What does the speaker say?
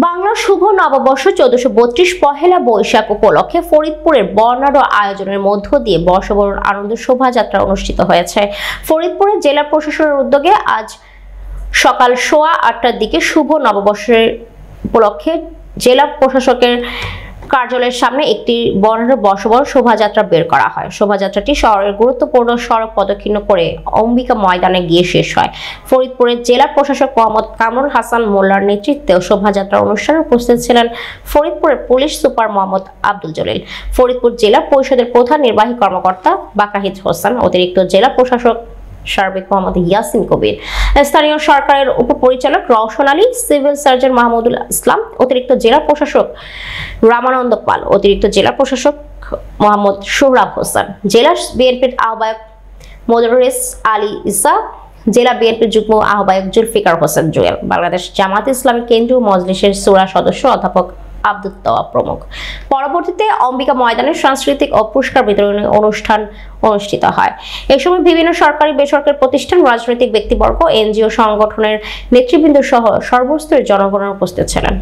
বাংলা শুভ নববর্ষ 1432 পহেলা বৈশাখ উপলক্ষে ফরিদপুরের বর্ণাঢ্য আয়োজনের মধ্য দিয়ে বর্ষবরণ আনন্দ শোভাযাত্রা অনুষ্ঠিত হয়েছে। ফরিদপুরের জেলা প্রশাসনের উদ্যোগে আজ সকাল 8:15টার দিকে শুভ নববর্ষের উপলক্ষে জেলা প্রশাসকের কার্যালয়ের সামনে একটি বর্ণাঢ্য বর্ষবরণ শোভাযাত্রা বের করা হয়। শোভাযাত্রাটি শহরের গুরুত্বপূর্ণ সড়ক প্রদক্ষিণ করে অম্বিকা ময়দানে গিয়ে শেষ হয়। ফরিদপুরের জেলা প্রশাসক মোহাম্মদ কামরুল হাসান মোল্লার নেতৃত্বে শোভাযাত্রা অনুষ্ঠানে উপস্থিত ছিলেন ফরিদপুরের পুলিশ সুপার মোহাম্মদ আব্দুল জলিল, ফরিদপুর জেলা পরিষদের প্রধান নির্বাহী কর্মকর্তা বাকাহিদ হোসেন, অতিরিক্ত জেলা প্রশাসক সার্বিক মোহাম্মদ ইয়াসিন কবির, স্থানীয় সরকারের উপপরিচালক রওশন আলী, সিভিল সার্জন মাহমুদুল ইসলাম, অতিরিক্ত জেলা প্রশাসক রামানন্দ পাল, অতিরিক্ত জেলা প্রশাসক মোহাম্মদ সোহরাব হোসেন, জেলা বিএনপির আহ্বায়ক মোদারেস আলী ইসা, জেলা বিএনপির যুগ্ম আহ্বায়ক জুলফিকার হোসেন জুয়েল, বাংলাদেশ জামাত ইসলামী কেন্দ্রীয় মজলিসের শূরা সদস্য অধ্যাপক আব্দুল তওয়াব প্রমুখ। পরবর্তীতে অম্বিকা ময়দানে সাংস্কৃতিক ও পুরস্কার বিতরণী অনুষ্ঠান অনুষ্ঠিত হয়। এই সময় বিভিন্ন সরকারি বেসরকারি প্রতিষ্ঠান, রাজনৈতিক ব্যক্তিবর্গ, এনজিও সংগঠনের নেতৃবৃন্দ সহ সর্বস্তরের জনগণ উপস্থিত ছিলেন।